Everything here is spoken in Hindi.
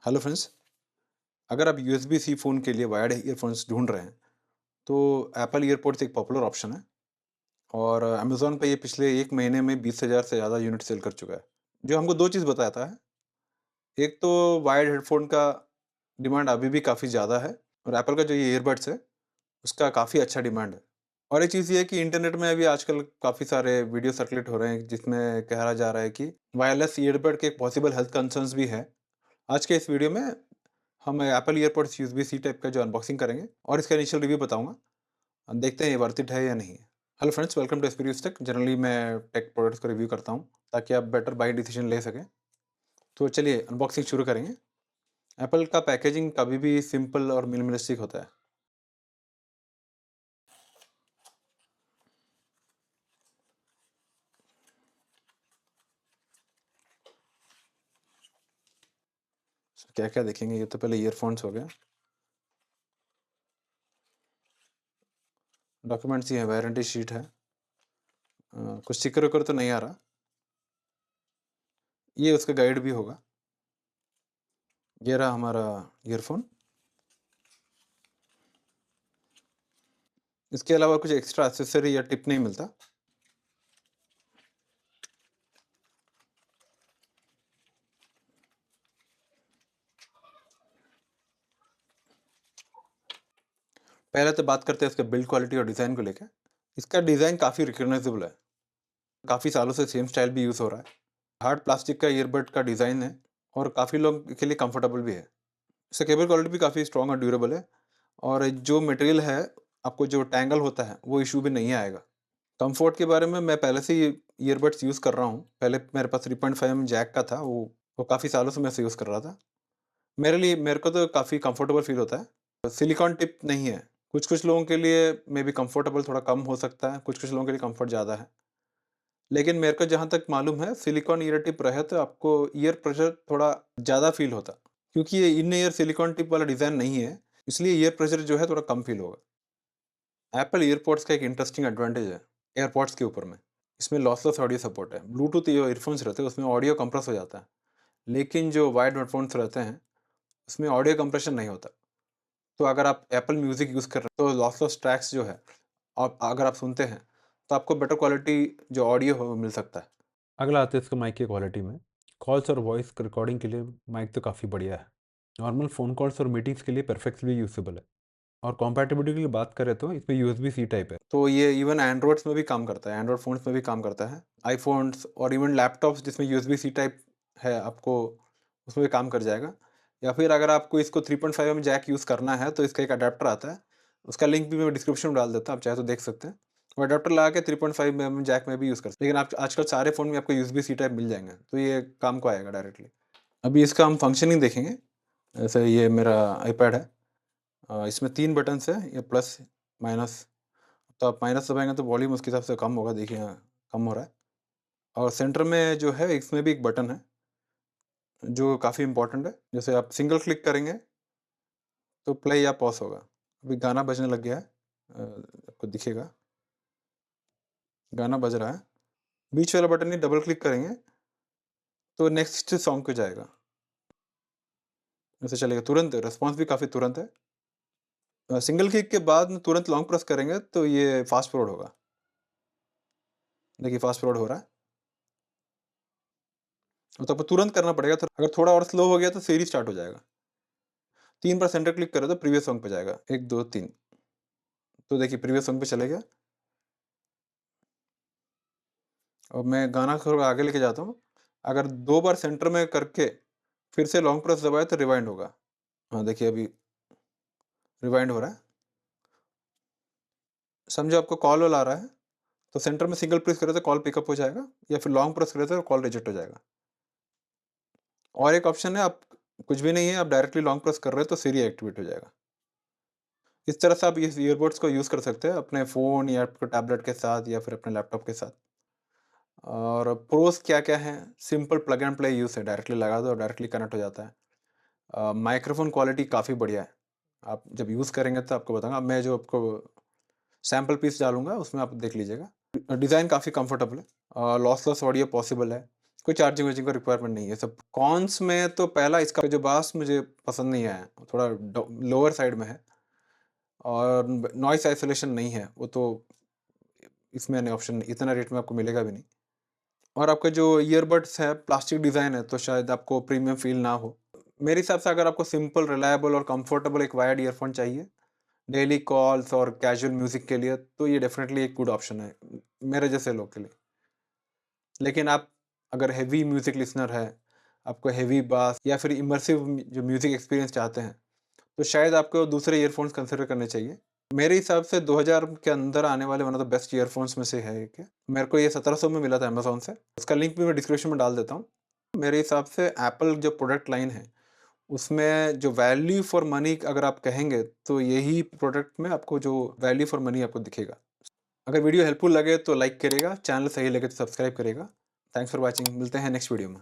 Hello friends. अगर आप यूएसबी सी फ़ोन के लिए वायर्ड ईयरफ़ोन्स ढूँढ रहे हैं, तो एप्पल ईयरपोड्स एक पॉपुलर ऑप्शन है और अमेज़न पे ये पिछले 1 महीने में 20,000 से ज़्यादा यूनिट सेल कर चुका है। जो हमको 2 चीज़ बताता है, एक तो वायर्ड हेडफ़ोन का डिमांड अभी भी काफ़ी ज़्यादा है और एप्पल का जो ये ईयरबड्स है, उसका काफ़ी अच्छा डिमांड है। और एक चीज़ ये है कि इंटरनेट में अभी आजकल काफ़ी सारे वीडियो सर्कुलेट हो रहे हैं, जिसमें कहा जा रहा है कि वायरलेस ईयरबड के पॉसिबल हेल्थ कंसर्न्स भी हैं। आज के इस वीडियो में हम एप्पल ईयरपोड्स यूएसबी-सी टाइप का जो अनबॉक्सिंग करेंगे और इसका इनिशियल रिव्यू बताऊँगा। देखते हैं ये वर्थ इट है या नहीं है। Hello friends, welcome to experience tech. Generally मैं टेक प्रोडक्ट्स को रिव्यू करता हूँ ताकि आप बेटर बाइंग डिसीजन ले सकें। तो चलिए अनबॉक्सिंग शुरू करेंगे। एप्पल का पैकेजिंग कभी भी सिंपल और मिनिमलिस्टिक होता है। क्या-क्या देखेंगे, ये तो पहले ईयरफोन्स हो गया। डॉक्यूमेंट्स ये है, वारंटी शीट है। कुछ स्टिकर-विकर तो नहीं आ रहा। ये उसका गाइड भी होगा। ये रहा हमारा ईयरफोन। इसके अलावा कुछ एक्स्ट्रा एक्सेसरी या टिप नहीं मिलता। पहले तो बात करते हैं इसके बिल्ड क्वालिटी और डिज़ाइन को लेके। इसका डिज़ाइन काफ़ी रिकॉग्नाइजेबल है। काफ़ी सालों से सेम स्टाइल भी यूज़ हो रहा है। हार्ड प्लास्टिक का ईयरबड का डिज़ाइन है और काफ़ी लोग के लिए कंफर्टेबल भी है। इसका केबल क्वालिटी भी काफ़ी स्ट्रॉन्ग और ड्यूरेबल है और जो मटेरियल है, आपको जो टैंगल होता है, वो इश्यू भी नहीं आएगा। कंफर्ट के बारे में मैं पहले से ही ईयरबड्स यूज़ कर रहा हूँ। पहले मेरे पास 3.5 एम जैक का था, वो काफ़ी सालों से मैं इसे यूज़ कर रहा था। मेरे को तो काफ़ी कंफर्टेबल फ़ील होता है। सिलिकॉन टिप नहीं है। कुछ-कुछ लोगों के लिए मेबी कंफर्टेबल थोड़ा कम हो सकता है, कुछ-कुछ लोगों के लिए कंफर्ट ज़्यादा है। लेकिन मेरे को जहाँ तक मालूम है, सिलिकॉन ईयर टिप रहे तो आपको ईयर प्रेशर थोड़ा ज़्यादा फ़ील होता। क्योंकि ये इन ईयर सिलिकॉन टिप वाला डिज़ाइन नहीं है, इसलिए ईयर प्रेशर जो है थोड़ा कम फ़ील होगा। एप्पल ईयरपॉड्स का एक इंटरेस्टिंग एडवांटेज है, एयरपॉड्स के ऊपर में। इसमें लॉसलेस ऑडियो सपोर्ट है। ब्लूटूथ जो ईयरफ़ोन्स रहते हैं, उसमें ऑडियो कंप्रेस हो जाता है। लेकिन जो वायर्ड हेडफ़ोन्स रहते हैं, उसमें ऑडियो कंप्रेशन नहीं होता। तो अगर आप एप्पल म्यूज़िक यूज़ कर रहे हो, तो लॉसलेस ट्रैक्स जो है, आप अगर आप सुनते हैं, तो आपको बेटर क्वालिटी जो ऑडियो है, वो मिल सकता है। अगला आते हैं इसके माइक की क्वालिटी में। कॉल्स और वॉइस रिकॉर्डिंग के लिए माइक तो काफ़ी बढ़िया है। नॉर्मल फ़ोन कॉल्स और मीटिंग्स के लिए परफेक्टली यूज़ेबल है। और कंपैटिबिलिटी की बात करें तो इसमें यूएसबी सी टाइप है। तो ये इवन एंड्रॉइड्स में भी काम करता है, एंड्रॉइड फ़ोन्स में भी काम करता है। आईफ़ोन्स और इवन लैपटॉप्स जिसमें यूएसबी सी टाइप है, आपको उसमें भी काम कर जाएगा। या फिर अगर आपको इसको 3.5 एम जैक यूज़ करना है, तो इसका एक अडैप्टर आता है। उसका लिंक भी मैं डिस्क्रिप्शन में डाल देता हूँ, आप चाहे तो देख सकते हैं। वो अडैप्टर लगा के 3.5 एम जैक में भी यूज़ कर सकते हैं। लेकिन आप आजकल सारे फ़ोन में आपको यूएसबी सी टाइप मिल जाएँगे, तो ये काम को आएगा डायरेक्टली। अभी इसका हम फंक्शनिंग देखेंगे। जैसे ये मेरा आईपैड है। इसमें 3 बटन्स हैं, ये प्लस, माइनस। तो आप माइनस दबाएँगे तो वॉल्यूम उसके हिसाब से कम होगा, देखिए यहाँ कम हो रहा है। और सेंटर में जो है, इसमें भी एक बटन है, जो काफ़ी इम्पोर्टेंट है। जैसे आप सिंगल क्लिक करेंगे, तो प्ले या पॉज़ होगा। अभी गाना बजने लग गया है, आपको दिखेगा, गाना बज रहा है। बीच वाला बटन ही डबल क्लिक करेंगे, तो नेक्स्ट सॉन्ग पे जाएगा। ऐसे चलेगा, तुरंत रिस्पॉन्स भी काफ़ी तुरंत है। सिंगल क्लिक के बाद में तुरंत लॉन्ग प्रेस करेंगे, तो ये फ़ास्ट फॉरवर्ड होगा। देखिए फ़ास्ट फॉरवर्ड हो रहा है। तो आपको तुरंत करना पड़ेगा, तो अगर थोड़ा और स्लो हो गया तो फिर ही स्टार्ट हो जाएगा। 3 बार सेंटर क्लिक करें तो प्रीवियस सॉन्ग पे जाएगा। 1, 2, 3। तो देखिए प्रीवियस सॉन्ग पे चले गया। और मैं गाना थोड़ा आगे लेके जाता हूँ। अगर 2 बार सेंटर में करके फिर से लॉन्ग प्रेस दबाएँ तो रिवाइंड होगा। हाँ, देखिए अभी रिवाइंड हो रहा है। समझो आपको कॉल-वॉल आ रहा है, तो सेंटर में सिंगल प्रेस करें तो कॉल पिकअप हो जाएगा, या फिर लॉन्ग प्रेस करें तो कॉल रिजेक्ट हो जाएगा। और एक ऑप्शन है, आप कुछ भी नहीं है, आप डायरेक्टली लॉन्ग प्रेस कर रहे हो तो सिरी एक्टिवेट हो जाएगा। इस तरह से आप इस ईयरबड्स को यूज़ कर सकते हैं अपने फ़ोन या आपके टैबलेट के साथ या फिर अपने लैपटॉप के साथ। और प्रोस क्या-क्या हैं? Simple plug and play use है, डायरेक्टली लगा दो और डायरेक्टली कनेक्ट हो जाता है। माइक्रोफ़ोन क्वालिटी काफ़ी बढ़िया है। आप जब यूज़ करेंगे तो आपको बताऊँगा। अब मैं जो आपको सैंपल पीस डालूँगा, उसमें आप देख लीजिएगा। डिज़ाइन काफ़ी कंफर्टेबल है। लॉसलेस ऑडियो पॉसिबल है। कोई चार्जिंग वार्जिंग का रिक्वायरमेंट नहीं है सब। कॉन्स में तो पहला इसका जो बास मुझे पसंद नहीं आया, थोड़ा लोअर साइड में है और नॉइस आइसोलेशन नहीं है, वो तो इसमें नहीं, ऑप्शन इतना रेट में आपको मिलेगा भी नहीं। और आपका जो ईयरबड्स है प्लास्टिक डिज़ाइन है तो शायद आपको प्रीमियम फील ना हो। मेरे हिसाब से अगर आपको सिंपल, रिलायबल और कंफर्टेबल एक वायर्ड ईयरफोन चाहिए डेली कॉल्स और कैजुअल म्यूज़िक के लिए, तो ये डेफ़िनेटली एक गुड ऑप्शन है, मेरे जैसे लोग के लिए। लेकिन आप अगर हेवी म्यूज़िक लिसनर है, आपको हेवी बास या फिर इमर्सिव जो म्यूज़िक एक्सपीरियंस चाहते हैं, तो शायद आपको दूसरे ईयरफ़ोन्स कंसिडर करने चाहिए। मेरे हिसाब से 2000 के अंदर आने वाले one of the best earphones में से है एक ये। मेरे को ये 1700 में मिला था अमेज़न से। उसका लिंक भी मैं डिस्क्रिप्शन में डाल देता हूँ। मेरे हिसाब से एप्पल जो प्रोडक्ट लाइन है, उसमें जो वैल्यू फॉर मनी अगर आप कहेंगे, तो यही प्रोडक्ट में आपको जो वैल्यू फॉर मनी आपको दिखेगा। अगर वीडियो हेल्पफुल लगे तो लाइक करिएगा, चैनल सही लगे तो सब्सक्राइब करिएगा। थैंक्स फॉर वॉचिंग, मिलते हैं नेक्स्ट वीडियो में।